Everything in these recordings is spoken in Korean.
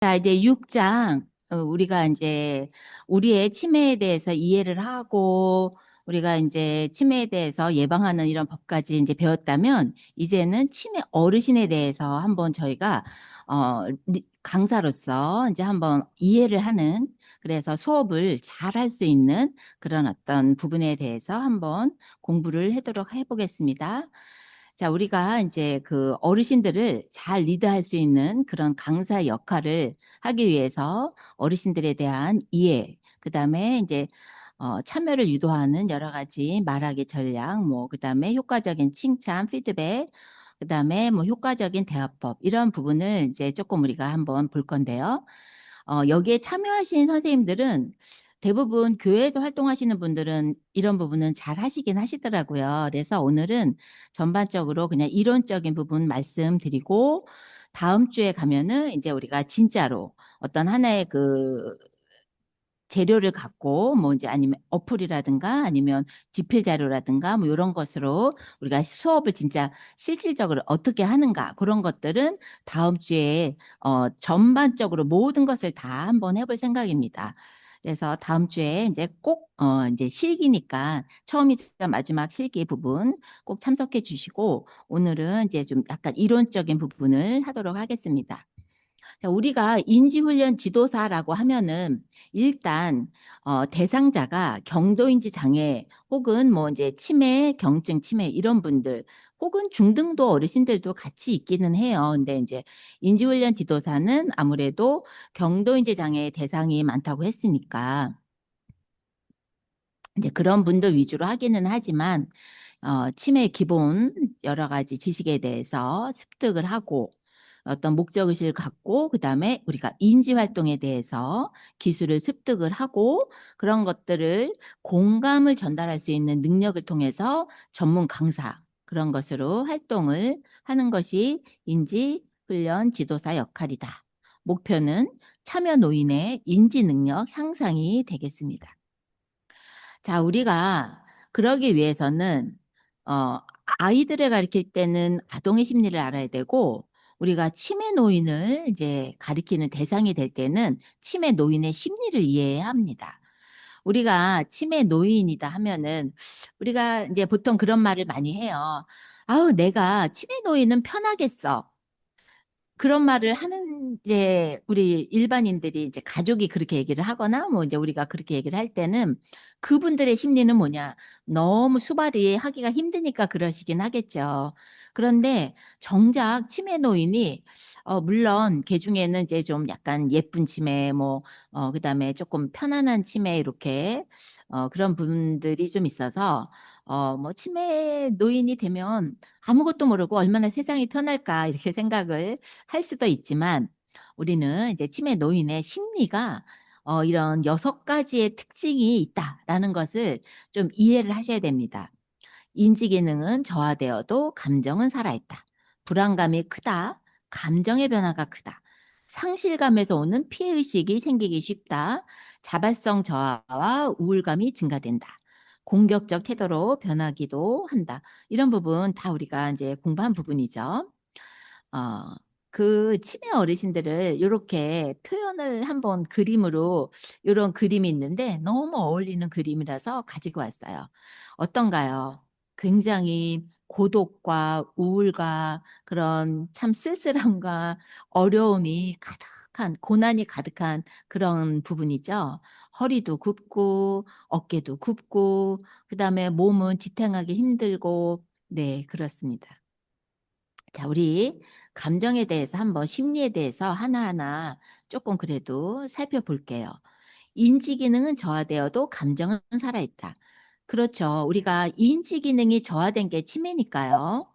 자, 이제 6장, 우리가 이제 우리의 치매에 대해서 이해를 하고, 우리가 이제 치매에 대해서 예방하는 이런 법까지 이제 배웠다면, 이제는 치매 어르신에 대해서 한번 저희가, 강사로서 이제 한번 이해를 하는, 그래서 수업을 잘 할 수 있는 그런 어떤 부분에 대해서 한번 공부를 하도록 해보겠습니다. 자, 우리가 이제 그 어르신들을 잘 리드할 수 있는 그런 강사 역할을 하기 위해서 어르신들에 대한 이해, 그다음에 이제 참여를 유도하는 여러 가지 말하기 전략, 뭐 그다음에 효과적인 칭찬, 피드백, 그다음에 뭐 효과적인 대화법 이런 부분을 이제 조금 우리가 한번 볼 건데요. 여기에 참여하신 선생님들은 대부분 교회에서 활동하시는 분들은 이런 부분은 잘 하시긴 하시더라고요. 그래서 오늘은 전반적으로 그냥 이론적인 부분 말씀드리고 다음 주에 가면은 이제 우리가 진짜로 어떤 하나의 그 재료를 갖고 뭐 이제 아니면 어플이라든가 아니면 지필 자료라든가 뭐 이런 것으로 우리가 수업을 진짜 실질적으로 어떻게 하는가 그런 것들은 다음 주에 전반적으로 모든 것을 다 한번 해볼 생각입니다. 그래서 다음 주에 이제 꼭 이제 실기니까 처음이자 마지막 실기 부분 꼭 참석해 주시고 오늘은 이제 좀 약간 이론적인 부분을 하도록 하겠습니다. 자, 우리가 인지훈련 지도사라고 하면은 일단 대상자가 경도인지 장애 혹은 뭐 이제 치매, 경증 치매 이런 분들 혹은 중등도 어르신들도 같이 있기는 해요. 근데 이제 인지훈련 지도사는 아무래도 경도인지 장애 대상이 많다고 했으니까 이제 그런 분들 위주로 하기는 하지만 치매 기본 여러 가지 지식에 대해서 습득을 하고 어떤 목적의식을 갖고 그다음에 우리가 인지 활동에 대해서 기술을 습득을 하고 그런 것들을 공감을 전달할 수 있는 능력을 통해서 전문 강사 그런 것으로 활동을 하는 것이 인지 훈련 지도사 역할이다. 목표는 참여 노인의 인지 능력 향상이 되겠습니다. 자, 우리가 그러기 위해서는 어, 아이들을 가르칠 때는 아동의 심리를 알아야 되고 우리가 치매 노인을 이제 가리키는 대상이 될 때는 치매 노인의 심리를 이해해야 합니다. 우리가 치매 노인이다 하면은 우리가 이제 보통 그런 말을 많이 해요. 아우, 내가 치매 노인은 편하겠어. 그런 말을 하는 이제 우리 일반인들이 이제 가족이 그렇게 얘기를 하거나 뭐 이제 우리가 그렇게 얘기를 할 때는 그분들의 심리는 뭐냐? 너무 수발이 하기가 힘드니까 그러시긴 하겠죠. 그런데 정작 치매 노인이 물론 개 중에는 이제 좀 약간 예쁜 치매 뭐 그다음에 조금 편안한 치매 이렇게 그런 분들이 좀 있어서 뭐 치매 노인이 되면 아무것도 모르고 얼마나 세상이 편할까 이렇게 생각을 할 수도 있지만 우리는 이제 치매 노인의 심리가 이런 6가지의 특징이 있다라는 것을 좀 이해를 하셔야 됩니다. 인지 기능은 저하되어도 감정은 살아있다. 불안감이 크다. 감정의 변화가 크다. 상실감에서 오는 피해의식이 생기기 쉽다. 자발성 저하와 우울감이 증가된다. 공격적 태도로 변하기도 한다. 이런 부분 다 우리가 이제 공부한 부분이죠. 어, 그 치매 어르신들을 이렇게 표현을 한번 그림으로 이런 그림이 있는데 너무 어울리는 그림이라서 가지고 왔어요. 어떤가요? 굉장히 고독과 우울과 그런 참 쓸쓸함과 어려움이 가득한, 고난이 가득한 그런 부분이죠. 허리도 굽고, 어깨도 굽고, 그다음에 몸은 지탱하기 힘들고, 네, 그렇습니다. 자, 우리 감정에 대해서 한번 심리에 대해서 하나하나 조금 그래도 살펴볼게요. 인지 기능은 저하되어도 감정은 살아있다. 그렇죠. 우리가 인지 기능이 저하된 게 치매니까요.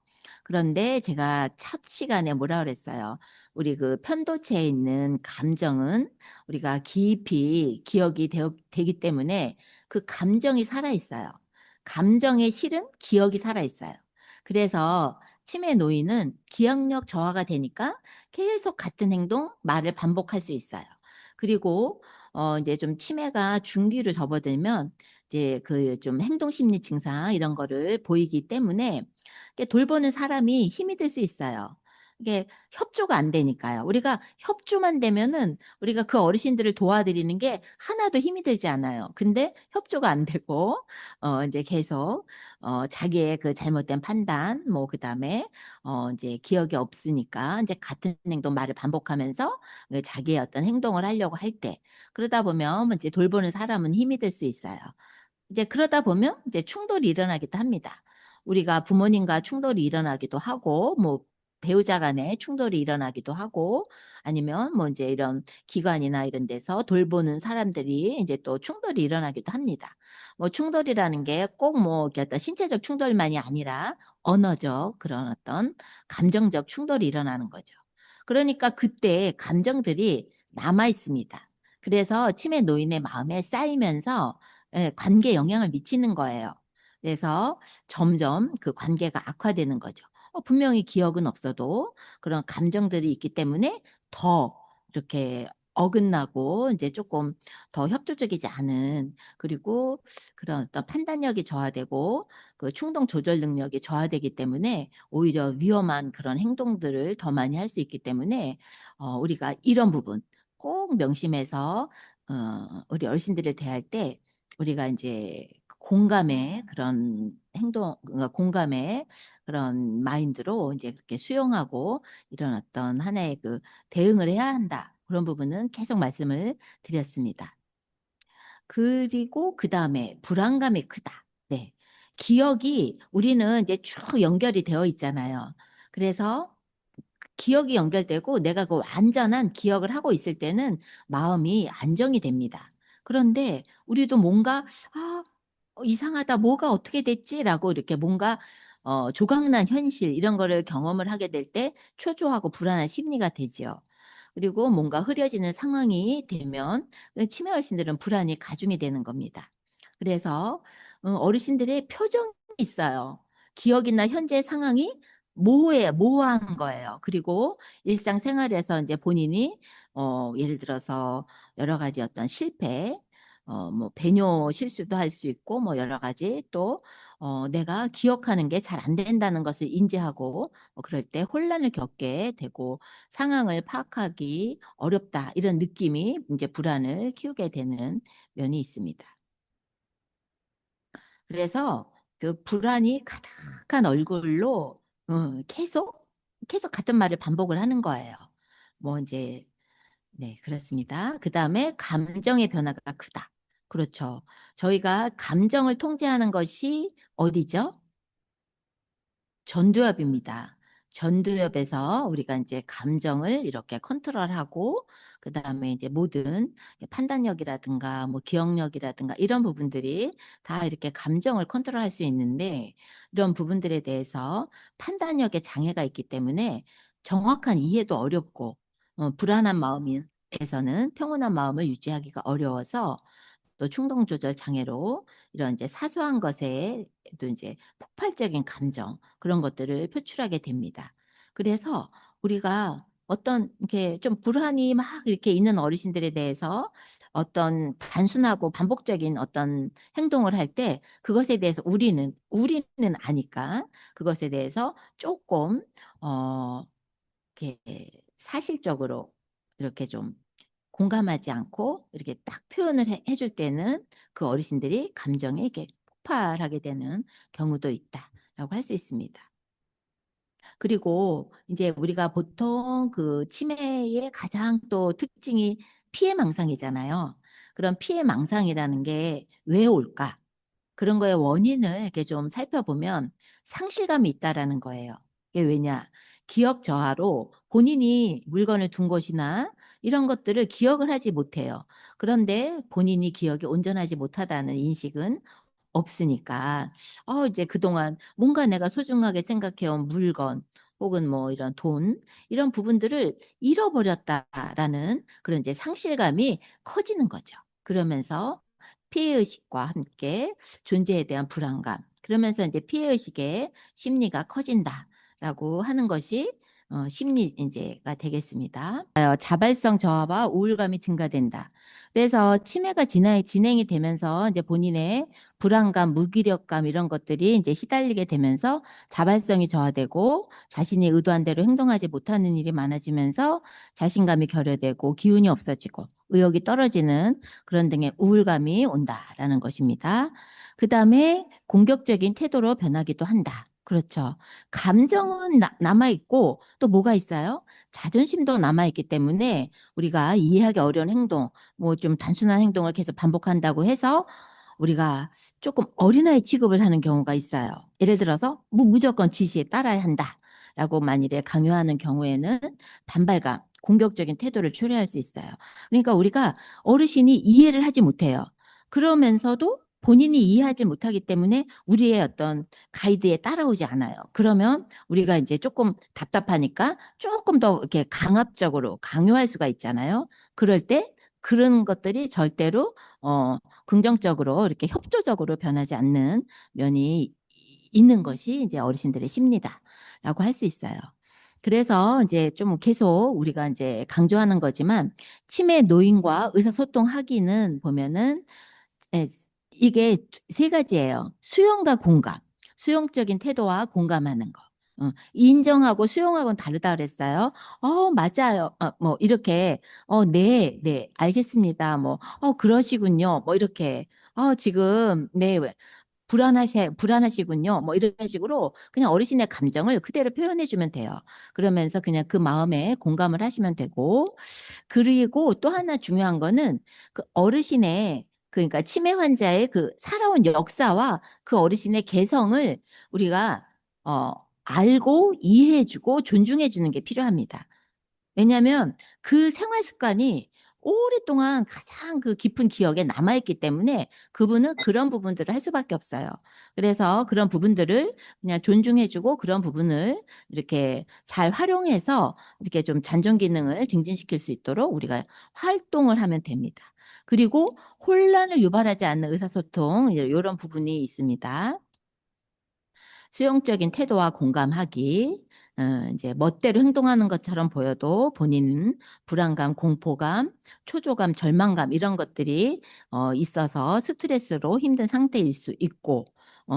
그런데 제가 첫 시간에 뭐라 그랬어요? 우리 그 편도체에 있는 감정은 우리가 깊이 기억이 되기 때문에 그 감정이 살아있어요. 감정의 실은 기억이 살아있어요. 그래서 치매 노인은 기억력 저하가 되니까 계속 같은 행동, 말을 반복할 수 있어요. 그리고 이제 좀 치매가 중기로 접어들면 이제 그 좀 행동심리 증상 이런 거를 보이기 때문에 이렇게 돌보는 사람이 힘이 들 수 있어요. 이게 협조가 안 되니까요. 우리가 협조만 되면은 우리가 그 어르신들을 도와드리는 게 하나도 힘이 들지 않아요. 근데 협조가 안 되고 이제 계속 자기의 그 잘못된 판단 뭐 그다음에 이제 기억이 없으니까 이제 같은 행동 말을 반복하면서 그 자기의 어떤 행동을 하려고 할 때 그러다 보면 이제 돌보는 사람은 힘이 들 수 있어요. 이제 그러다 보면 이제 충돌이 일어나기도 합니다. 우리가 부모님과 충돌이 일어나기도 하고, 뭐 배우자 간에 충돌이 일어나기도 하고, 아니면 뭐 이제 이런 기관이나 이런 데서 돌보는 사람들이 이제 또 충돌이 일어나기도 합니다. 뭐 충돌이라는 게 꼭 뭐 어떤 신체적 충돌만이 아니라 언어적 그런 어떤 감정적 충돌이 일어나는 거죠. 그러니까 그때 감정들이 남아 있습니다. 그래서 치매 노인의 마음에 쌓이면서 예, 관계에 영향을 미치는 거예요. 그래서 점점 그 관계가 악화되는 거죠. 분명히 기억은 없어도 그런 감정들이 있기 때문에 더 이렇게 어긋나고 이제 조금 더 협조적이지 않은 그리고 그런 어떤 판단력이 저하되고 그 충동 조절 능력이 저하되기 때문에 오히려 위험한 그런 행동들을 더 많이 할 수 있기 때문에 우리가 이런 부분 꼭 명심해서 우리 어르신들을 대할 때 우리가 이제 공감의 그런 행동, 그러니까 공감의 그런 마인드로 이제 그렇게 수용하고 이런 어떤 하나의 그 대응을 해야 한다. 그런 부분은 계속 말씀을 드렸습니다. 그리고 그 다음에 불안감이 크다. 네. 기억이 우리는 이제 쭉 연결이 되어 있잖아요. 그래서 기억이 연결되고 내가 그 완전한 기억을 하고 있을 때는 마음이 안정이 됩니다. 그런데 우리도 뭔가 이상하다. 뭐가 어떻게 됐지라고 이렇게 뭔가 조각난 현실 이런 거를 경험을 하게 될 때 초조하고 불안한 심리가 되지요. 그리고 뭔가 흐려지는 상황이 되면 치매 어르신들은 불안이 가중이 되는 겁니다. 그래서 어르신들의 표정이 있어요. 기억이나 현재 상황이 모호한 거예요. 그리고 일상생활에서 이제 본인이 예를 들어서 여러 가지 어떤 실패, 뭐 배뇨 실수도 할 수 있고 뭐 여러 가지 또 내가 기억하는 게 잘 안 된다는 것을 인지하고 그럴 때 혼란을 겪게 되고 상황을 파악하기 어렵다 이런 느낌이 이제 불안을 키우게 되는 면이 있습니다. 그래서 그 불안이 가득한 얼굴로 계속 같은 말을 반복을 하는 거예요. 뭐 이제 네, 그렇습니다. 그 다음에 감정의 변화가 크다. 그렇죠. 저희가 감정을 통제하는 것이 어디죠? 전두엽입니다. 전두엽에서 우리가 이제 감정을 이렇게 컨트롤하고 그다음에 이제 모든 판단력이라든가 뭐 기억력이라든가 이런 부분들이 다 이렇게 감정을 컨트롤할 수 있는데 이런 부분들에 대해서 판단력에 장애가 있기 때문에 정확한 이해도 어렵고 불안한 마음에서는 평온한 마음을 유지하기가 어려워서 또 충동 조절 장애로 이런 이제 사소한 것에도 이제 폭발적인 감정 그런 것들을 표출하게 됩니다. 그래서 우리가 어떤 이렇게 좀 불안이 막 이렇게 있는 어르신들에 대해서 어떤 단순하고 반복적인 어떤 행동을 할 때 그것에 대해서 우리는 아니까 그것에 대해서 조금 어 이렇게 사실적으로 이렇게 좀 공감하지 않고 이렇게 딱 표현을 해줄 때는 그 어르신들이 감정에 이렇게 폭발하게 되는 경우도 있다라고 할 수 있습니다. 그리고 이제 우리가 보통 그 치매의 가장 또 특징이 피해망상이잖아요. 그런 피해망상이라는 게 왜 올까? 그런 거의 원인을 이렇게 좀 살펴보면 상실감이 있다라는 거예요. 이게 왜냐? 기억 저하로 본인이 물건을 둔 곳이나 이런 것들을 기억을 하지 못해요. 그런데 본인이 기억이 온전하지 못하다는 인식은 없으니까 이제 그동안 뭔가 내가 소중하게 생각해온 물건 혹은 뭐 이런 돈 이런 부분들을 잃어버렸다라는 그런 이제 상실감이 커지는 거죠. 그러면서 피해의식과 함께 존재에 대한 불안감 그러면서 이제 피해의식의 심리가 커진다라고 하는 것이 심리 이제가 되겠습니다. 자발성 저하와 우울감이 증가된다. 그래서 치매가 진행이 되면서 이제 본인의 불안감, 무기력감 이런 것들이 이제 시달리게 되면서 자발성이 저하되고 자신이 의도한 대로 행동하지 못하는 일이 많아지면서 자신감이 결여되고 기운이 없어지고 의욕이 떨어지는 그런 등의 우울감이 온다라는 것입니다. 그 다음에 공격적인 태도로 변하기도 한다. 그렇죠. 감정은 남아있고 또 뭐가 있어요? 자존심도 남아있기 때문에 우리가 이해하기 어려운 행동, 뭐 좀 단순한 행동을 계속 반복한다고 해서 우리가 조금 어린아이 취급을 하는 경우가 있어요. 예를 들어서 뭐 무조건 지시에 따라야 한다. 라고 만일에 강요하는 경우에는 반발감, 공격적인 태도를 초래할 수 있어요. 그러니까 우리가 어르신이 이해를 하지 못해요. 그러면서도 본인이 이해하지 못하기 때문에 우리의 어떤 가이드에 따라오지 않아요. 그러면 우리가 이제 조금 답답하니까 조금 더 이렇게 강압적으로 강요할 수가 있잖아요. 그럴 때 그런 것들이 절대로 긍정적으로 이렇게 협조적으로 변하지 않는 면이 있는 것이 이제 어르신들의 심리다라고 할 수 있어요. 그래서 이제 좀 계속 우리가 이제 강조하는 거지만 치매 노인과 의사소통하기는 보면은 예, 이게 세 가지예요. 수용과 공감. 수용적인 태도와 공감하는 거. 인정하고 수용하고는 다르다 그랬어요. 맞아요. 뭐 이렇게 네, 네, 알겠습니다. 뭐 그러시군요. 뭐 이렇게 지금 네, 불안하시군요. 뭐 이런 식으로 그냥 어르신의 감정을 그대로 표현해 주면 돼요. 그러면서 그냥 그 마음에 공감을 하시면 되고 그리고 또 하나 중요한 거는 그 어르신의 그러니까 치매 환자의 그 살아온 역사와 그 어르신의 개성을 우리가 어, 알고 이해해주고 존중해주는 게 필요합니다. 왜냐하면 그 생활 습관이 오랫동안 가장 그 깊은 기억에 남아있기 때문에 그분은 그런 부분들을 할 수밖에 없어요. 그래서 그런 부분들을 그냥 존중해주고 그런 부분을 이렇게 잘 활용해서 이렇게 좀 잔존 기능을 증진시킬 수 있도록 우리가 활동을 하면 됩니다. 그리고 혼란을 유발하지 않는 의사소통 이런 부분이 있습니다. 수용적인 태도와 공감하기, 이제 멋대로 행동하는 것처럼 보여도 본인은 불안감, 공포감, 초조감, 절망감 이런 것들이 있어서 스트레스로 힘든 상태일 수 있고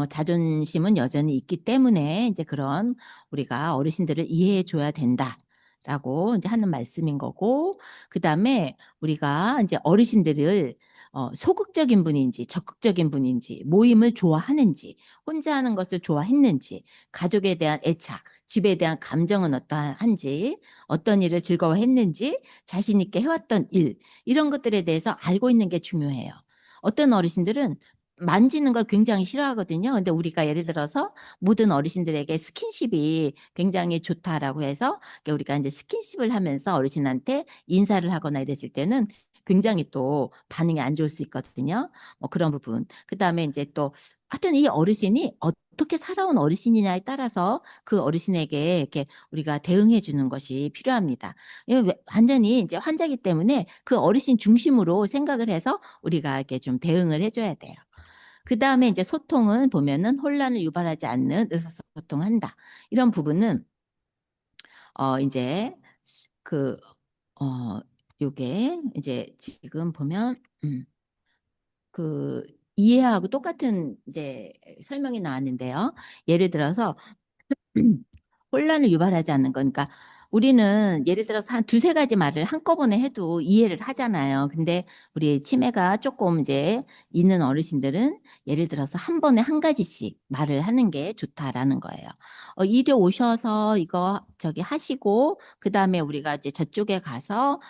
자존심은 여전히 있기 때문에 이제 그런 우리가 어르신들을 이해해 줘야 된다. 라고 이제 하는 말씀인 거고, 그 다음에 우리가 이제 어르신들을 소극적인 분인지 적극적인 분인지 모임을 좋아하는지 혼자 하는 것을 좋아했는지 가족에 대한 애착, 집에 대한 감정은 어떠한지 어떤 일을 즐거워했는지 자신 있게 해왔던 일 이런 것들에 대해서 알고 있는 게 중요해요. 어떤 어르신들은 만지는 걸 굉장히 싫어하거든요. 근데 우리가 예를 들어서 모든 어르신들에게 스킨십이 굉장히 좋다라고 해서 우리가 이제 스킨십을 하면서 어르신한테 인사를 하거나 이랬을 때는 굉장히 또 반응이 안 좋을 수 있거든요. 뭐 그런 부분. 그다음에 이제 또 하여튼 이 어르신이 어떻게 살아온 어르신이냐에 따라서 그 어르신에게 이렇게 우리가 대응해 주는 것이 필요합니다. 완전히 이제 환자이기 때문에 그 어르신 중심으로 생각을 해서 우리가 이렇게 좀 대응을 해줘야 돼요. 그 다음에 이제 소통은 보면은 혼란을 유발하지 않는 의사소통한다. 이런 부분은 이제 그 요게 이제 지금 보면 그 이해하고 똑같은 이제 설명이 나왔는데요. 예를 들어서 혼란을 유발하지 않는 거니까 우리는 예를 들어서 한 두세 가지 말을 한꺼번에 해도 이해를 하잖아요. 근데 우리 치매가 조금 이제 있는 어르신들은 예를 들어서 한 번에 한 가지씩 말을 하는 게 좋다라는 거예요. 이리 오셔서 이거 저기 하시고 그다음에 우리가 이제 저쪽에 가서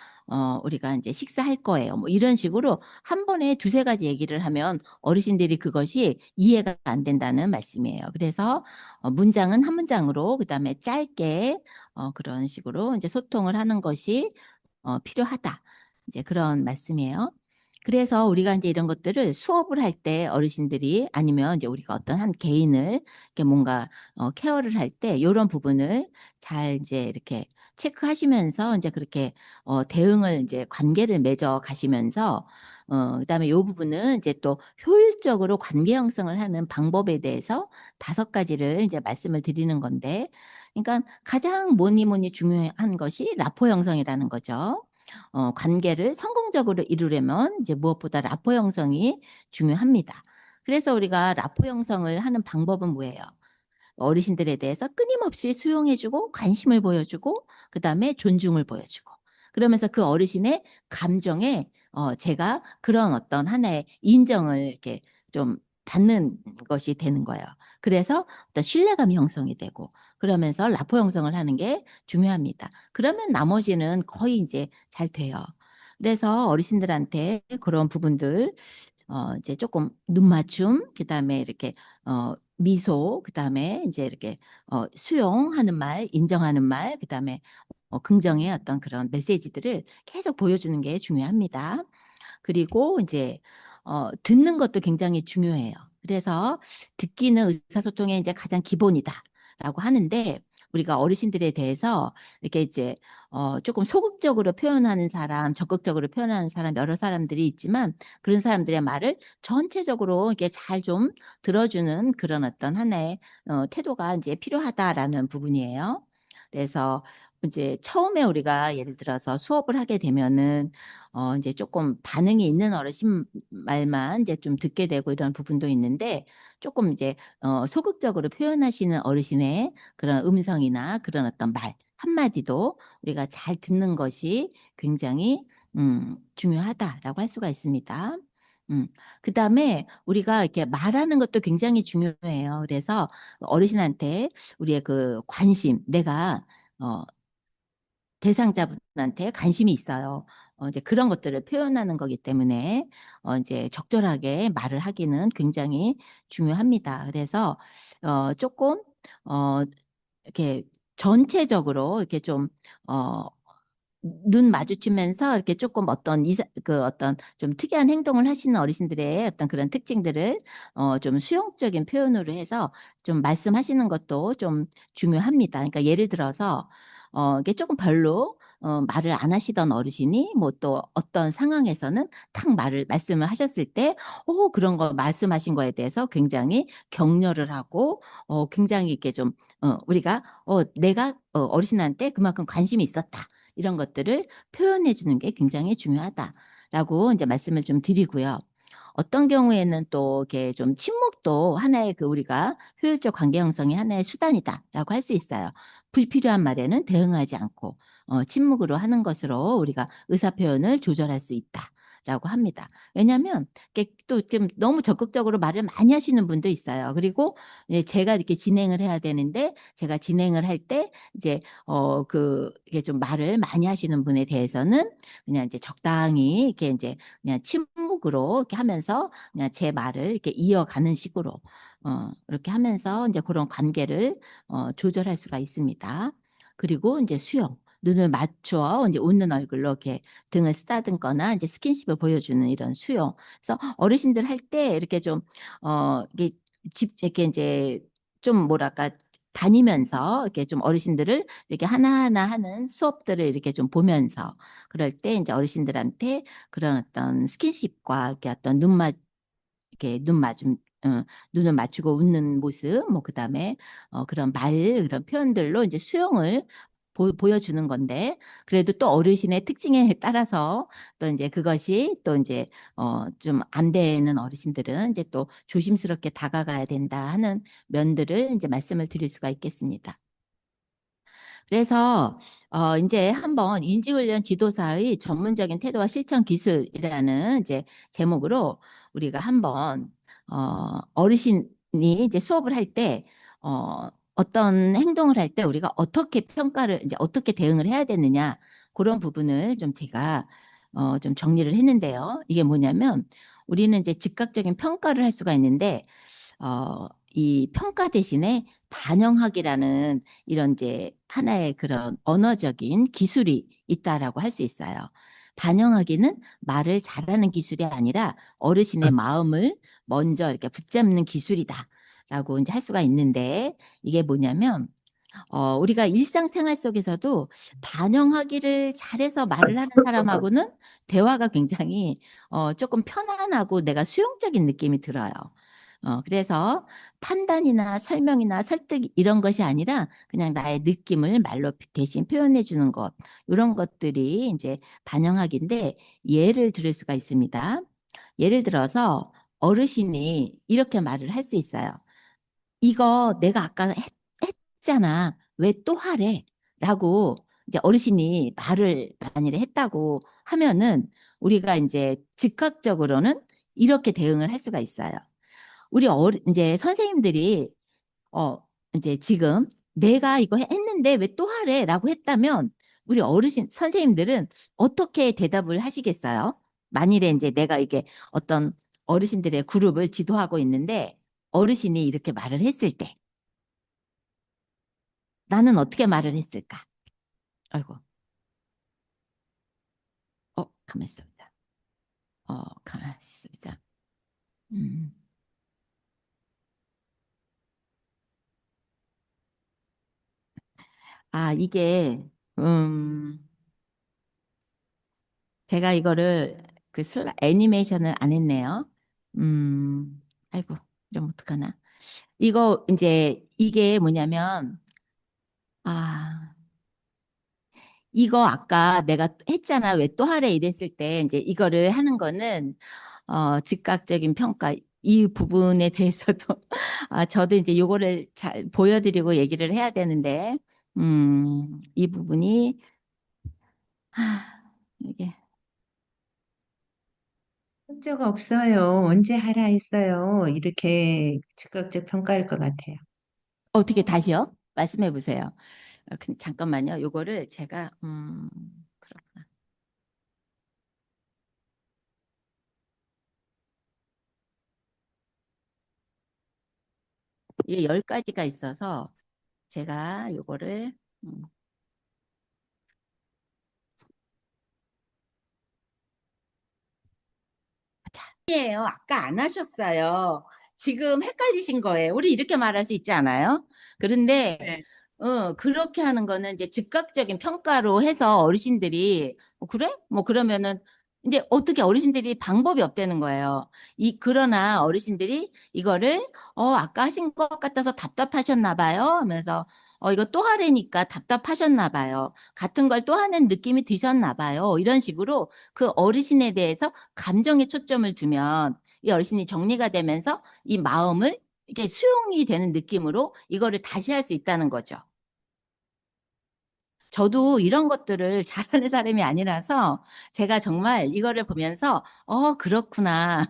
우리가 이제 식사할 거예요. 뭐 이런 식으로 한 번에 두세 가지 얘기를 하면 어르신들이 그것이 이해가 안 된다는 말씀이에요. 그래서 문장은 한 문장으로 그다음에 짧게 그런 식으로 이제 소통을 하는 것이 필요하다. 이제 그런 말씀이에요. 그래서 우리가 이제 이런 것들을 수업을 할 때 어르신들이 아니면 이제 우리가 어떤 한 개인을 이렇게 뭔가 케어를 할 때 이런 부분을 잘 이제 이렇게 체크하시면서 이제 그렇게 대응을 이제 관계를 맺어 가시면서 그다음에 이 부분은 이제 또 효율적으로 관계 형성을 하는 방법에 대해서 다섯 가지를 이제 말씀을 드리는 건데, 그러니까 가장 뭐니 뭐니 중요한 것이 라포 형성이라는 거죠. 관계를 성공적으로 이루려면 이제 무엇보다 라포 형성이 중요합니다. 그래서 우리가 라포 형성을 하는 방법은 뭐예요? 어르신들에 대해서 끊임없이 수용해주고 관심을 보여주고 그다음에 존중을 보여주고 그러면서 그 어르신의 감정에 제가 그런 어떤 하나의 인정을 이렇게 좀 받는 것이 되는 거예요. 그래서 어떤 신뢰감이 형성이 되고 그러면서 라포 형성을 하는 게 중요합니다. 그러면 나머지는 거의 이제 잘 돼요. 그래서 어르신들한테 그런 부분들 이제 조금 눈 맞춤, 그다음에 이렇게 미소, 그다음에 이제 이렇게 수용하는 말, 인정하는 말, 그다음에 긍정의 어떤 그런 메시지들을 계속 보여주는 게 중요합니다. 그리고 이제 듣는 것도 굉장히 중요해요. 그래서 듣기는 의사소통의 이제 가장 기본이다라고 하는데 우리가 어르신들에 대해서 이렇게 이제 조금 소극적으로 표현하는 사람, 적극적으로 표현하는 사람 여러 사람들이 있지만 그런 사람들의 말을 전체적으로 이게 잘 좀 들어주는 그런 어떤 하나의 태도가 이제 필요하다라는 부분이에요. 그래서 이제 처음에 우리가 예를 들어서 수업을 하게 되면은 이제 조금 반응이 있는 어르신 말만 이제 좀 듣게 되고 이런 부분도 있는데 조금 이제 소극적으로 표현하시는 어르신의 그런 음성이나 그런 어떤 말 한마디도 우리가 잘 듣는 것이 굉장히 중요하다라고 할 수가 있습니다. 그다음에 우리가 이렇게 말하는 것도 굉장히 중요해요. 그래서 어르신한테 우리의 그 관심, 내가 어, 대상자분한테 관심이 있어요. 이제 그런 것들을 표현하는 거기 때문에 이제 적절하게 말을 하기는 굉장히 중요합니다. 그래서 조금 어, 이렇게 전체적으로 이렇게 좀 어, 눈 마주치면서 이렇게 조금 어떤 그 어떤 좀 특이한 행동을 하시는 어르신들의 어떤 그런 특징들을 좀 수용적인 표현으로 해서 좀 말씀하시는 것도 좀 중요합니다. 그러니까 예를 들어서 이게 조금 별로 말을 안 하시던 어르신이 뭐 또 어떤 상황에서는 탁 말씀을 하셨을 때, 그런 거 말씀하신 거에 대해서 굉장히 격려를 하고, 굉장히 이렇게 좀, 우리가, 내가 어르신한테 그만큼 관심이 있었다. 이런 것들을 표현해 주는 게 굉장히 중요하다라고 이제 말씀을 좀 드리고요. 어떤 경우에는 또 이렇게 좀 침묵도 하나의 그 우리가 효율적 관계 형성의 하나의 수단이다라고 할 수 있어요. 불필요한 말에는 대응하지 않고 침묵으로 하는 것으로 우리가 의사 표현을 조절할 수 있다라고 합니다. 왜냐하면 또 좀 너무 적극적으로 말을 많이 하시는 분도 있어요. 그리고 이제 제가 이렇게 진행을 해야 되는데 제가 진행을 할 때 이제 이게 좀 말을 많이 하시는 분에 대해서는 그냥 이제 적당히 이렇게 이제 그냥 침묵으로 이렇게 하면서 그냥 제 말을 이렇게 이어가는 식으로 이렇게 하면서 이제 그런 관계를 조절할 수가 있습니다. 그리고 이제 수용. 눈을 맞추어 이제 웃는 얼굴로 이렇게 등을 쓰다듬거나 이제 스킨십을 보여주는 이런 수용. 그래서 어르신들 할 때 이렇게 좀 이게 이렇게 이제 좀 뭐랄까 다니면서 이렇게 좀 어르신들을 이렇게 하나하나 하는 수업들을 이렇게 좀 보면서 그럴 때 이제 어르신들한테 그런 어떤 스킨십과 이렇게 어떤 이렇게 눈을 맞추고 웃는 모습, 뭐 그다음에 그런 그런 표현들로 이제 수용을 보여주는 건데 그래도 또 어르신의 특징에 따라서 또 이제 그것이 또 이제 좀 안 되는 어르신들은 이제 또 조심스럽게 다가가야 된다 하는 면들을 이제 말씀을 드릴 수가 있겠습니다. 그래서 이제 한번 인지훈련 지도사의 전문적인 태도와 실천 기술이라는 이제 제목으로 우리가 한번 어르신이 이제 수업을 할 때 어떤 행동을 할 때 우리가 어떻게 평가를 이제 어떻게 대응을 해야 되느냐 그런 부분을 좀 제가 좀 정리를 했는데요. 이게 뭐냐면 우리는 이제 즉각적인 평가를 할 수가 있는데 이 평가 대신에 반영학이라는 이런 이제 하나의 그런 언어적인 기술이 있다라고 할 수 있어요. 반영하기는 말을 잘하는 기술이 아니라 어르신의 마음을 먼저 이렇게 붙잡는 기술이다라고 이제 할 수가 있는데 이게 뭐냐면 우리가 일상생활 속에서도 반영하기를 잘해서 말을 하는 사람하고는 대화가 굉장히 조금 편안하고 내가 수용적인 느낌이 들어요. 그래서 판단이나 설명이나 설득 이런 것이 아니라 그냥 나의 느낌을 말로 대신 표현해 주는 것, 이런 것들이 이제 반영학인데 예를 들을 수가 있습니다. 예를 들어서 어르신이 이렇게 말을 할 수 있어요. 이거 내가 아까 했잖아. 왜 또 하래? 라고 이제 어르신이 말을 만일에 했다고 하면은 우리가 이제 즉각적으로는 이렇게 대응을 할 수가 있어요. 우리 이제 선생님들이 어, 이제 지금 내가 이거 했는데 왜 또 하래? 라고 했다면 우리 어르신, 선생님들은 어떻게 대답을 하시겠어요? 만일에 이제 내가 이게 어떤 어르신들의 그룹을 지도하고 있는데 어르신이 이렇게 말을 했을 때 나는 어떻게 말을 했을까? 아이고, 가만히 있어보자. 가만히 있어보자. 음. 이게, 음, 제가 이거를 애니메이션을 안 했네요. 아이고, 이러면 어떡하나. 이거 이제 이게 뭐냐면 아 이거 아까 내가 했잖아. 왜 또 하래 이랬을 때 이제 이거를 하는 거는 즉각적인 평가 이 부분에 대해서도 저도 이제 요거를 잘 보여드리고 얘기를 해야 되는데 이 부분이 이게 문제가 없어요. 언제 하라 했어요. 이렇게 즉각적 평가할 것 같아요. 어떻게 다시요? 말씀해 보세요. 잠깐만요. 요거를 제가 그렇구나. 이게 10가지가 있어서 제가 요거를 음, 아니에요. 아까 안 하셨어요. 지금 헷갈리신 거예요. 우리 이렇게 말할 수 있지 않아요? 그런데 네. 그렇게 하는 거는 이제 즉각적인 평가로 해서 어르신들이 그래? 뭐 그러면은 이제 어떻게 어르신들이 방법이 없다는 거예요. 그러나 어르신들이 이거를 아까 하신 것 같아서 답답하셨나 봐요 하면서 이거 또 하려니까 답답하셨나 봐요. 같은 걸 또 하는 느낌이 드셨나 봐요. 이런 식으로 그 어르신에 대해서 감정에 초점을 두면 이 어르신이 정리가 되면서 이 마음을 이렇게 수용이 되는 느낌으로 이거를 다시 할 수 있다는 거죠. 저도 이런 것들을 잘하는 사람이 아니라서 제가 정말 이거를 보면서 그렇구나.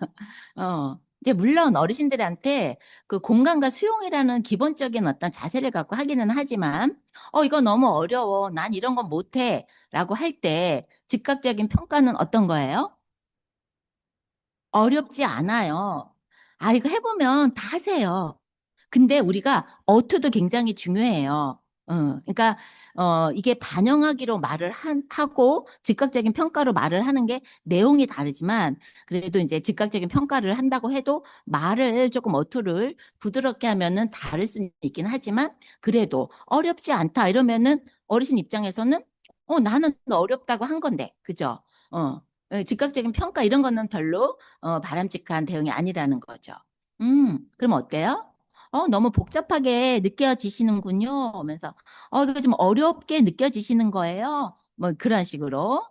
이제 물론 어르신들한테 그 공감과 수용이라는 기본적인 어떤 자세를 갖고 하기는 하지만 이거 너무 어려워. 난 이런 건 못해. 라고 할 때 즉각적인 평가는 어떤 거예요? 어렵지 않아요. 이거 해보면 다 하세요. 근데 우리가 어투도 굉장히 중요해요. 그러니까 이게 반영하기로 하고 즉각적인 평가로 말을 하는 게 내용이 다르지만 그래도 이제 즉각적인 평가를 한다고 해도 말을 조금 어투를 부드럽게 하면은 다를 수는 있긴 하지만 그래도 어렵지 않다 이러면은 어르신 입장에서는 나는 어렵다고 한 건데 그죠? 어, 즉각적인 평가 이런 거는 별로 바람직한 대응이 아니라는 거죠. 그럼 어때요? 너무 복잡하게 느껴지시는군요. 하면서, 이거 좀 어렵게 느껴지시는 거예요. 뭐 그런 식으로.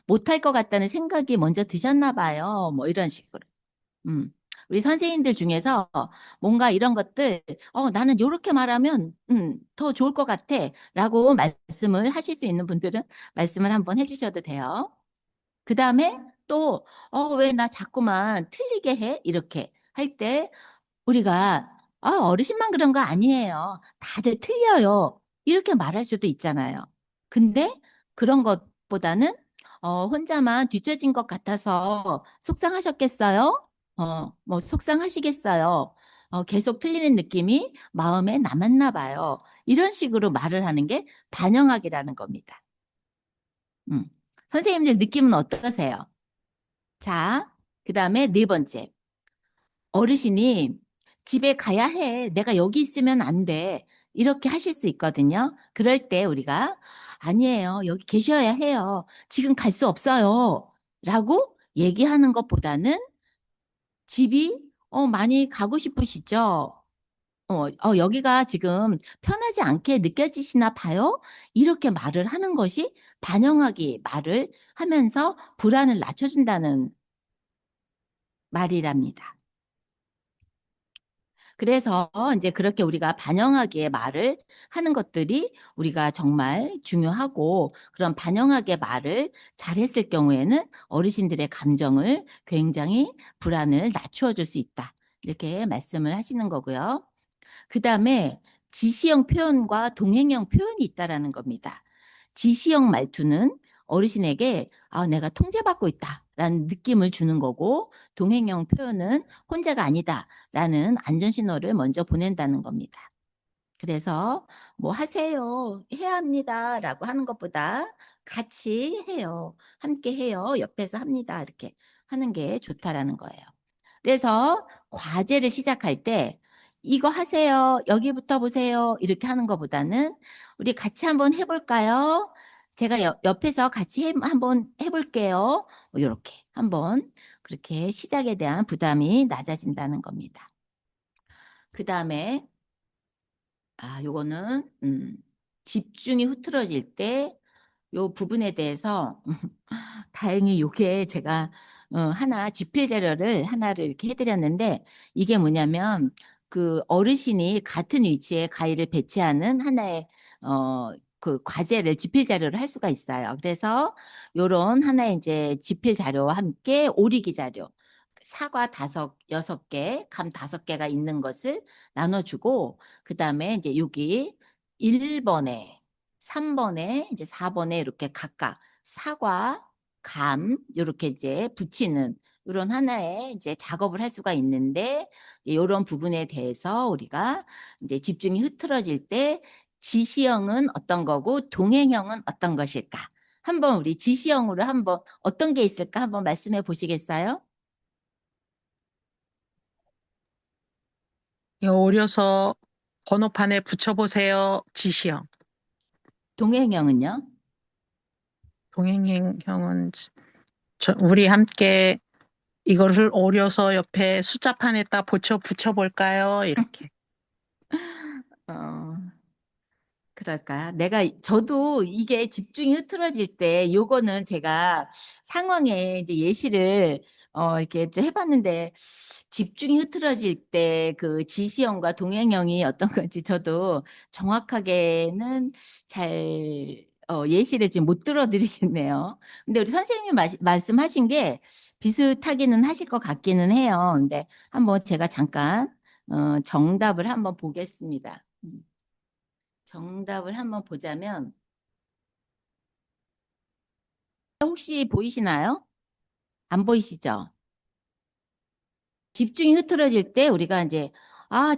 못할 것 같다는 생각이 먼저 드셨나 봐요. 뭐 이런 식으로. 음. 우리 선생님들 중에서 뭔가 이런 것들, 나는 이렇게 말하면, 더 좋을 것 같아. 라고 말씀을 하실 수 있는 분들은 말씀을 한번 해주셔도 돼요. 그 다음에 또, 왜 나 자꾸만 틀리게 해? 이렇게 할 때, 우리가 어르신만 그런 거 아니에요. 다들 틀려요. 이렇게 말할 수도 있잖아요. 근데 그런 것보다는 혼자만 뒤처진 것 같아서 속상하셨겠어요? 뭐 속상하시겠어요? 계속 틀리는 느낌이 마음에 남았나 봐요. 이런 식으로 말을 하는 게 반영학이라는 겁니다. 음. 선생님들 느낌은 어떠세요? 자, 그 다음에 네 번째. 어르신이 집에 가야 해. 내가 여기 있으면 안 돼. 이렇게 하실 수 있거든요. 그럴 때 우리가 아니에요. 여기 계셔야 해요. 지금 갈 수 없어요. 라고 얘기하는 것보다는 집이 많이 가고 싶으시죠? 여기가 지금 편하지 않게 느껴지시나 봐요? 이렇게 말을 하는 것이 반영하기 말을 하면서 불안을 낮춰준다는 말이랍니다. 그래서 이제 그렇게 우리가 반영하게 말을 하는 것들이 우리가 정말 중요하고, 그런 반영하게 말을 잘했을 경우에는 어르신들의 감정을 굉장히 불안을 낮추어 줄 수 있다. 이렇게 말씀을 하시는 거고요. 그 다음에 지시형 표현과 동행형 표현이 있다라는 겁니다. 지시형 말투는 어르신에게 내가 통제받고 있다라는 느낌을 주는 거고, 동행형 표현은 혼자가 아니다라는 안전 신호를 먼저 보낸다는 겁니다. 그래서 뭐 하세요, 해야 합니다라고 하는 것보다 같이 해요, 함께 해요, 옆에서 합니다, 이렇게 하는 게 좋다라는 거예요. 그래서 과제를 시작할 때 이거 하세요, 여기부터 보세요, 이렇게 하는 것보다는 우리 같이 한번 해볼까요? 제가 옆에서 같이 한번 해볼게요. 뭐 이렇게 한번 그렇게 시작에 대한 부담이 낮아진다는 겁니다. 그 다음에 요거는 집중이 흐트러질 때 요 부분에 대해서 다행히 요게 제가 하나 집필 자료를 하나를 이렇게 해드렸는데, 이게 뭐냐면 그 어르신이 같은 위치에 가위를 배치하는 하나의 그 과제를 집필 자료를 할 수가 있어요. 그래서 요런 하나의 이제 집필 자료와 함께 오리기 자료, 사과 6개, 감 5개가 있는 것을 나눠주고, 그 다음에 이제 여기 1번에 3번에 이제 4번에 이렇게 각각 사과, 감 이렇게 이제 붙이는 이런 하나의 이제 작업을 할 수가 있는데, 이런 부분에 대해서 우리가 이제 집중이 흐트러질 때 지시형은 어떤 거고 동행형은 어떤 것일까? 한번 우리 지시형으로 한번 어떤 게 있을까 한번 말씀해 보시겠어요? 이거 오려서 번호판에 붙여보세요. 지시형. 동행형은요? 동행형은 우리 함께 이거를 오려서 옆에 숫자판에다 붙여볼까요? 이렇게. 어, 그럴까? 저도 이게 집중이 흐트러질 때, 요거는 제가 상황에 이제 예시를, 이렇게 좀 해봤는데, 집중이 흐트러질 때 그 지시형과 동행형이 어떤 건지 저도 정확하게는 잘, 예시를 지금 못 들어드리겠네요. 근데 우리 선생님이 말씀하신 게 비슷하기는 하실 것 같기는 해요. 근데 한번 제가 잠깐, 정답을 한번 보겠습니다. 정답을 한번 보자면, 혹시 보이시나요? 안 보이시죠? 집중이 흐트러질 때 우리가 이제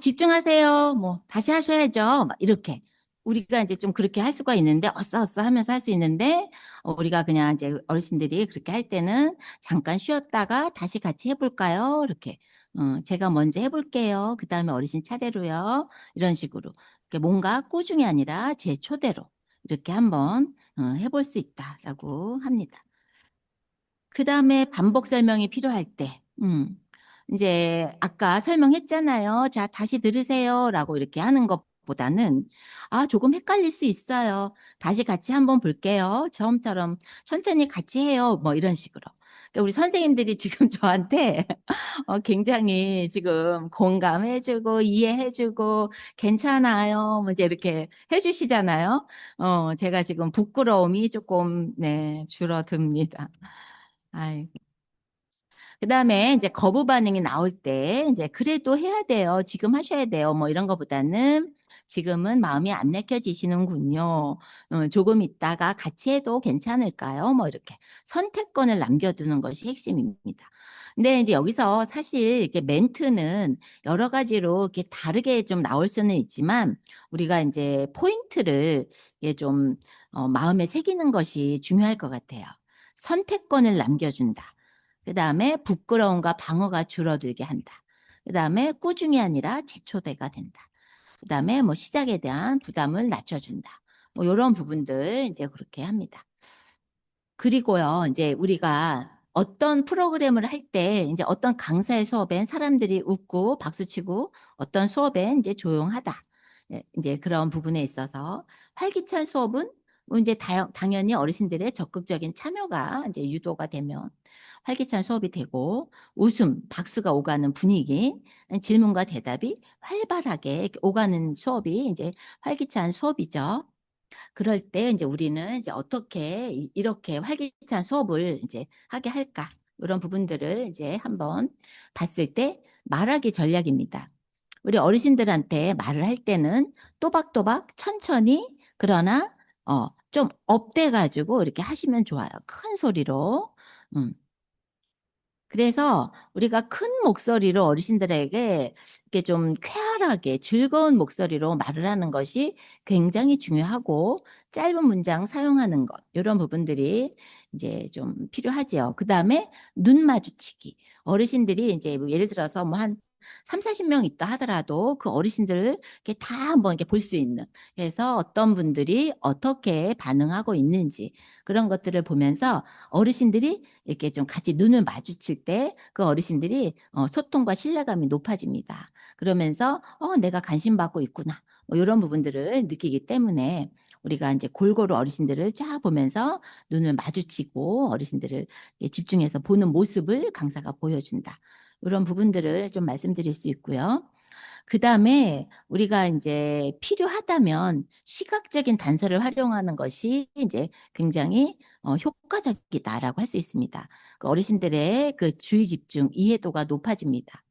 집중하세요. 뭐 다시 하셔야죠. 막 이렇게 우리가 이제 좀 그렇게 할 수가 있는데, 어싸어싸 하면서 할 수 있는데, 우리가 그냥 이제 어르신들이 그렇게 할 때는 잠깐 쉬었다가 다시 같이 해볼까요? 이렇게 제가 먼저 해볼게요. 그 다음에 어르신 차례로요. 이런 식으로 이렇게 뭔가 꾸중이 아니라 제 초대로 이렇게 한번 해볼 수 있다라고 합니다. 그 다음에 반복 설명이 필요할 때, 이제 아까 설명했잖아요. 자, 다시 들으세요. 라고 이렇게 하는 것보다는, 조금 헷갈릴 수 있어요. 다시 같이 한번 볼게요. 처음처럼 천천히 같이 해요. 뭐 이런 식으로. 그러니까 우리 선생님들이 지금 저한테 굉장히 지금 공감해주고 이해해주고 괜찮아요. 뭐 이제 이렇게 해주시잖아요. 제가 지금 부끄러움이 조금, 네, 줄어듭니다. 아이. 그다음에 이제 거부 반응이 나올 때 이제 그래도 해야 돼요. 지금 하셔야 돼요. 뭐 이런 거보다는 지금은 마음이 안 내켜지시는군요. 조금 있다가 같이 해도 괜찮을까요? 뭐 이렇게 선택권을 남겨두는 것이 핵심입니다. 근데 이제 여기서 사실 이렇게 멘트는 여러 가지로 이렇게 다르게 좀 나올 수는 있지만, 우리가 이제 포인트를 이게 좀 마음에 새기는 것이 중요할 것 같아요. 선택권을 남겨준다. 그 다음에 부끄러움과 방어가 줄어들게 한다. 그 다음에 꾸중이 아니라 재초대가 된다. 그 다음에 뭐 시작에 대한 부담을 낮춰준다. 뭐 이런 부분들 이제 그렇게 합니다. 그리고요, 이제 우리가 어떤 프로그램을 할 때, 이제 어떤 강사의 수업엔 사람들이 웃고 박수치고, 어떤 수업엔 이제 조용하다. 이제 그런 부분에 있어서 활기찬 수업은 이제 당연히 어르신들의 적극적인 참여가 이제 유도가 되면 활기찬 수업이 되고 웃음, 박수가 오가는 분위기, 질문과 대답이 활발하게 이렇게 오가는 수업이 이제 활기찬 수업이죠. 그럴 때 이제 우리는 이제 어떻게 이렇게 활기찬 수업을 이제 하게 할까? 이런 부분들을 이제 한번 봤을 때 말하기 전략입니다. 우리 어르신들한테 말을 할 때는 또박또박 천천히 그러나 좀 업돼 가지고 이렇게 하시면 좋아요. 큰 소리로. 그래서 우리가 큰 목소리로 어르신들에게 이렇게 좀 쾌활하게 즐거운 목소리로 말을 하는 것이 굉장히 중요하고 짧은 문장 사용하는 것 이런 부분들이 이제 좀 필요하지요. 그다음에 눈 마주치기. 어르신들이 이제 뭐 예를 들어서 뭐 한 3, 40명 있다 하더라도 그 어르신들을 이렇게 다 한번 이렇게 볼 수 있는. 그래서 어떤 분들이 어떻게 반응하고 있는지 그런 것들을 보면서 어르신들이 이렇게 좀 같이 눈을 마주칠 때 그 어르신들이 소통과 신뢰감이 높아집니다. 그러면서 내가 관심 받고 있구나. 뭐 이런 부분들을 느끼기 때문에 우리가 이제 골고루 어르신들을 쫙 보면서 눈을 마주치고 어르신들을 집중해서 보는 모습을 강사가 보여준다. 이런 부분들을 좀 말씀드릴 수 있고요. 그 다음에 우리가 이제 필요하다면 시각적인 단서를 활용하는 것이 이제 굉장히 효과적이다라고 할 수 있습니다. 그 어르신들의 그 주의 집중, 이해도가 높아집니다.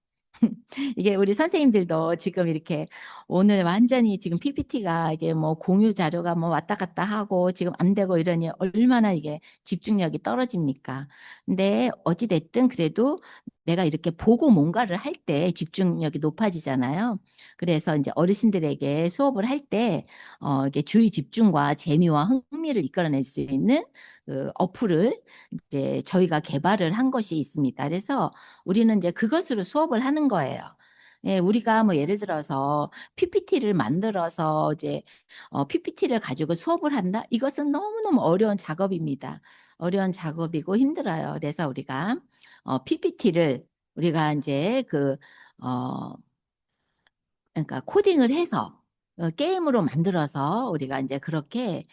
이게 우리 선생님들도 지금 이렇게 오늘 완전히 지금 PPT가 이게 뭐 공유 자료가 뭐 왔다 갔다 하고 지금 안 되고 이러니 얼마나 이게 집중력이 떨어집니까? 근데 어찌 됐든 그래도 내가 이렇게 보고 뭔가를 할 때 집중력이 높아지잖아요. 그래서 이제 어르신들에게 수업을 할 때 이게 주의 집중과 재미와 흥미를 이끌어낼 수 있는 그 어플을 이제 저희가 개발을 한 것이 있습니다. 그래서 우리는 이제 그것으로 수업을 하는 거예요. 예, 우리가 뭐 예를 들어서 PPT를 만들어서 이제 PPT를 가지고 수업을 한다? 이것은 너무너무 어려운 작업입니다. 어려운 작업이고 힘들어요. 그래서 우리가 PPT를 우리가 이제 그러니까 코딩을 해서 게임으로 만들어서 우리가 이제 그렇게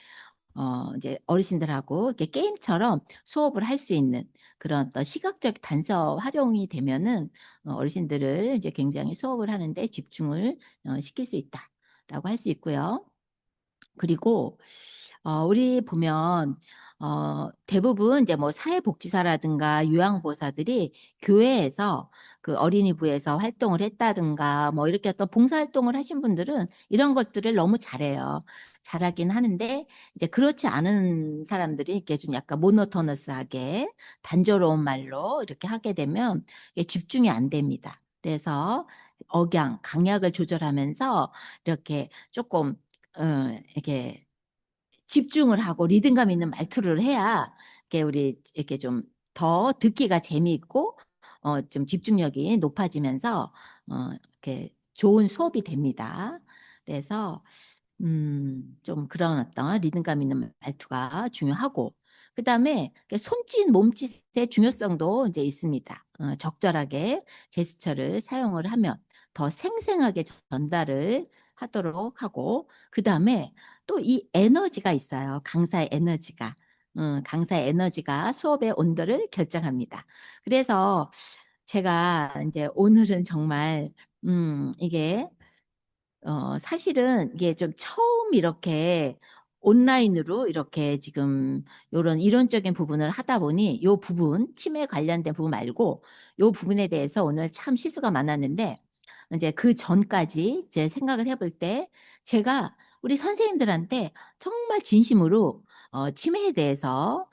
이제 어르신들하고 이렇게 게임처럼 수업을 할 수 있는 그런 어떤 시각적 단서 활용이 되면은 어르신들을 이제 굉장히 수업을 하는데 집중을 시킬 수 있다라고 할 수 있고요. 그리고 우리 보면 대부분 이제 뭐 사회복지사라든가 요양보호사들이 교회에서 그 어린이부에서 활동을 했다든가 뭐 이렇게 어떤 봉사활동을 하신 분들은 이런 것들을 너무 잘해요. 잘하긴 하는데 이제 그렇지 않은 사람들이 이렇게 좀 약간 모노토너스하게 단조로운 말로 이렇게 하게 되면 이게 집중이 안 됩니다. 그래서 강약을 조절하면서 이렇게 조금 이렇게 집중을 하고 리듬감 있는 말투를 해야 이렇게 우리 이렇게 좀 더 듣기가 재미있고 좀 집중력이 높아지면서 이렇게 좋은 수업이 됩니다. 그래서 좀 그런 어떤 리듬감 있는 말투가 중요하고 그다음에 손짓, 몸짓의 중요성도 이제 있습니다. 적절하게 제스처를 사용을 하면 더 생생하게 전달을 하도록 하고 그다음에 또 이 에너지가 있어요. 강사의 에너지가. 강사의 에너지가 수업의 온도를 결정합니다. 그래서 제가 이제 오늘은 정말 이게 사실은 이게 좀 처음 이렇게 온라인으로 이렇게 지금 요런 이론적인 부분을 하다 보니 요 부분, 치매 관련된 부분 말고 요 부분에 대해서 오늘 참 실수가 많았는데 이제 그 전까지 제 생각을 해볼 때 제가 우리 선생님들한테 정말 진심으로 치매에 대해서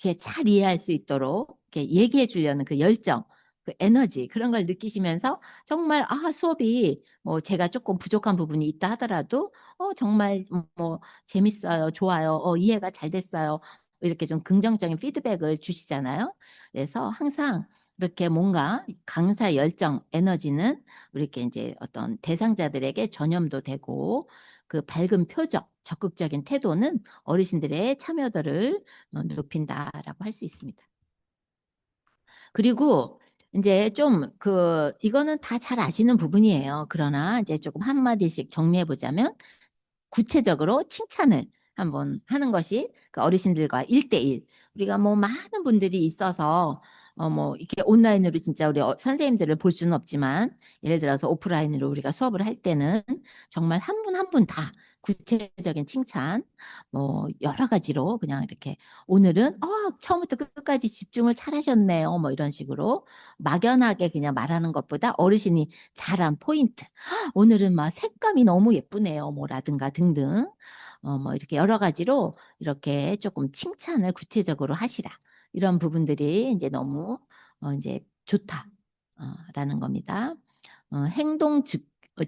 이렇게 잘 이해할 수 있도록 이렇게 얘기해 주려는 그 열정, 그 에너지 그런 걸 느끼시면서 정말 수업이 뭐 제가 조금 부족한 부분이 있다 하더라도 정말 뭐 재밌어요, 좋아요, 이해가 잘 됐어요. 이렇게 좀 긍정적인 피드백을 주시잖아요. 그래서 항상 이렇게 뭔가 강사 열정, 에너지는 이렇게 이제 어떤 대상자들에게 전염도 되고 그 밝은 표정, 적극적인 태도는 어르신들의 참여도를 높인다라고 할 수 있습니다. 그리고 이제 좀 이거는 다 잘 아시는 부분이에요. 그러나 이제 조금 한마디씩 정리해 보자면 구체적으로 칭찬을 한번 하는 것이 그 어르신들과 1대1. 우리가 뭐 많은 분들이 있어서 뭐 이렇게 온라인으로 진짜 우리 선생님들을 볼 수는 없지만 예를 들어서 오프라인으로 우리가 수업을 할 때는 정말 한 분 한 분 다 구체적인 칭찬 뭐 여러 가지로 그냥 이렇게 오늘은 처음부터 끝까지 집중을 잘 하셨네요. 뭐 이런 식으로 막연하게 그냥 말하는 것보다 어르신이 잘한 포인트. 오늘은 막 색감이 너무 예쁘네요. 뭐라든가 등등. 뭐 이렇게 여러 가지로 이렇게 조금 칭찬을 구체적으로 하시라. 이런 부분들이 이제 너무 이제 좋다. 라는 겁니다.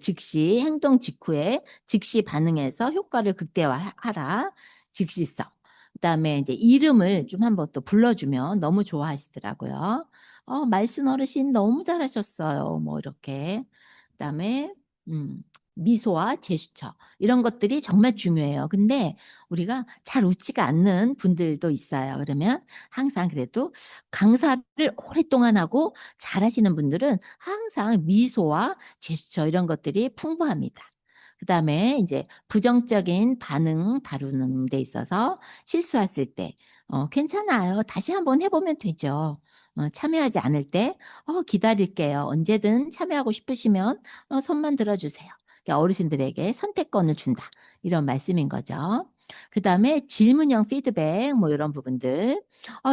즉시 행동 직후에 즉시 반응해서 효과를 극대화하라. 즉시성. 그다음에 이제 이름을 좀 한번 또 불러주면 너무 좋아하시더라고요. 말씀 어르신 너무 잘하셨어요. 뭐 이렇게. 그다음에 미소와 제스처 이런 것들이 정말 중요해요. 근데 우리가 잘 웃지가 않는 분들도 있어요. 그러면 항상 그래도 강사를 오랫동안 하고 잘하시는 분들은 항상 미소와 제스처 이런 것들이 풍부합니다. 그다음에 이제 부정적인 반응 다루는 데 있어서 실수했을 때 괜찮아요. 다시 한번 해보면 되죠. 참여하지 않을 때 기다릴게요. 언제든 참여하고 싶으시면 손만 들어주세요. 그러니까 어르신들에게 선택권을 준다. 이런 말씀인 거죠. 그다음에 질문형 피드백 뭐 이런 부분들.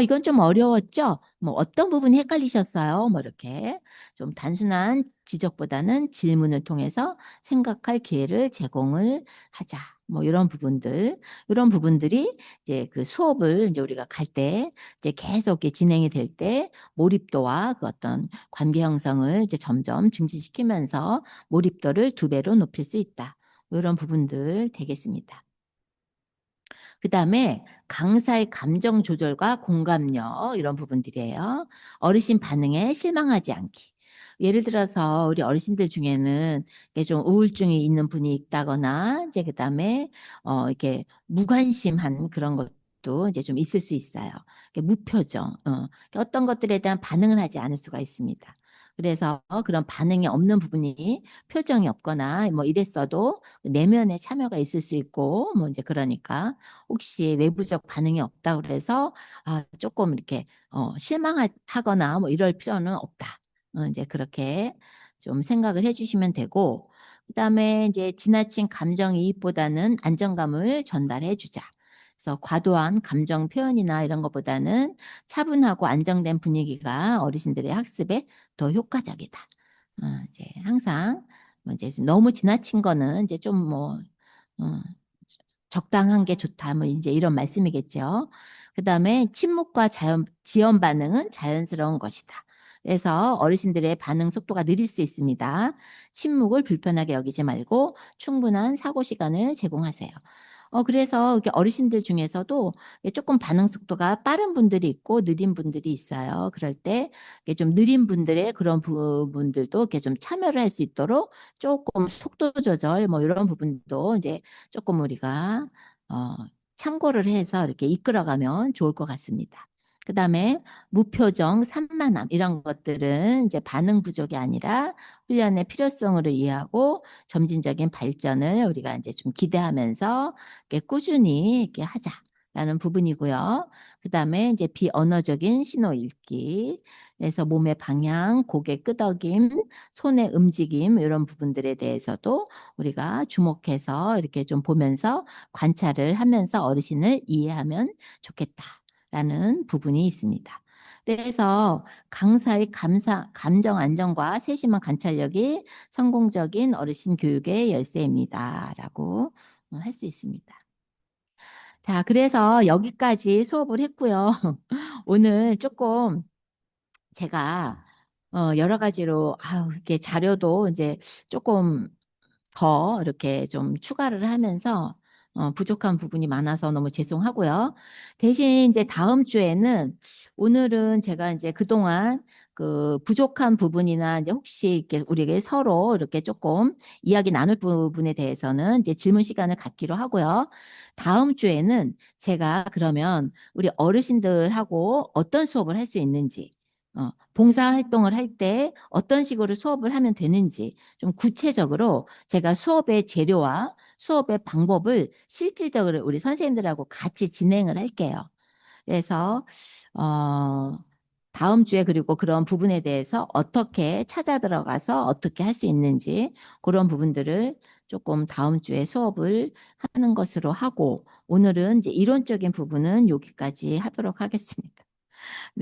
이건 좀 어려웠죠? 뭐 어떤 부분이 헷갈리셨어요? 뭐 이렇게 좀 단순한 지적보다는 질문을 통해서 생각할 기회를 제공을 하자. 뭐 이런 부분들이 이제 그 수업을 이제 우리가 갈 때 이제 계속 이렇게 진행이 될 때 몰입도와 그 어떤 관계 형성을 이제 점점 증진시키면서 몰입도를 2배로 높일 수 있다. 뭐 이런 부분들 되겠습니다. 그다음에 강사의 감정 조절과 공감력 이런 부분들이에요. 어르신 반응에 실망하지 않기. 예를 들어서 우리 어르신들 중에는 이게 좀 우울증이 있는 분이 있다거나 이제 그다음에 이렇게 무관심한 그런 것도 이제 좀 있을 수 있어요. 무표정, 어떤 것들에 대한 반응을 하지 않을 수가 있습니다. 그래서 그런 반응이 없는 부분이 표정이 없거나 뭐 이랬어도 내면에 참여가 있을 수 있고 뭐 이제 그러니까 혹시 외부적 반응이 없다 그래서 조금 이렇게 실망하거나 뭐 이럴 필요는 없다. 이제 그렇게 좀 생각을 해주시면 되고 그다음에 이제 지나친 감정이입보다는 안정감을 전달해 주자. 그래서 과도한 감정 표현이나 이런 것보다는 차분하고 안정된 분위기가 어르신들의 학습에 더 효과적이다. 이제 항상 뭐 이제 너무 지나친 거는 이제 좀 뭐 적당한 게 좋다. 뭐 이제 이런 말씀이겠죠. 그다음에 침묵과 지연 반응은 자연스러운 것이다. 그래서 어르신들의 반응 속도가 느릴 수 있습니다. 침묵을 불편하게 여기지 말고 충분한 사고 시간을 제공하세요. 그래서 이렇게 어르신들 중에서도 조금 반응 속도가 빠른 분들이 있고 느린 분들이 있어요. 그럴 때 이게 좀 느린 분들의 그런 부분들도 이렇게 좀 참여를 할 수 있도록 조금 속도 조절 뭐 이런 부분도 이제 조금 우리가 어, 참고를 해서 이렇게 이끌어가면 좋을 것 같습니다. 그다음에 무표정, 산만함 이런 것들은 이제 반응 부족이 아니라 훈련의 필요성으로 이해하고 점진적인 발전을 우리가 이제 좀 기대하면서 이렇게 꾸준히 이렇게 하자라는 부분이고요. 그다음에 이제 비언어적인 신호 읽기, 그래서 몸의 방향, 고개 끄덕임, 손의 움직임 이런 부분들에 대해서도 우리가 주목해서 이렇게 좀 보면서 관찰을 하면서 어르신을 이해하면 좋겠다라는 부분이 있습니다. 그래서 강사의 감정 안정과 세심한 관찰력이 성공적인 어르신 교육의 열쇠입니다라고 할 수 있습니다. 자, 그래서 여기까지 수업을 했고요. 오늘 조금 제가 여러 가지로 이렇게 자료도 이제 조금 더 이렇게 좀 추가를 하면서 부족한 부분이 많아서 너무 죄송하고요. 대신 이제 다음 주에는 오늘은 제가 이제 그동안 그 부족한 부분이나 이제 혹시 이렇게 우리에게 서로 이렇게 조금 이야기 나눌 부분에 대해서는 이제 질문 시간을 갖기로 하고요. 다음 주에는 제가 그러면 우리 어르신들하고 어떤 수업을 할 수 있는지 봉사활동을 할 때 어떤 식으로 수업을 하면 되는지 좀 구체적으로 제가 수업의 재료와 수업의 방법을 실질적으로 우리 선생님들하고 같이 진행을 할게요. 그래서 다음 주에 그리고 그런 부분에 대해서 어떻게 찾아 들어가서 어떻게 할 수 있는지 그런 부분들을 조금 다음 주에 수업을 하는 것으로 하고 오늘은 이제 이론적인 부분은 여기까지 하도록 하겠습니다. 네.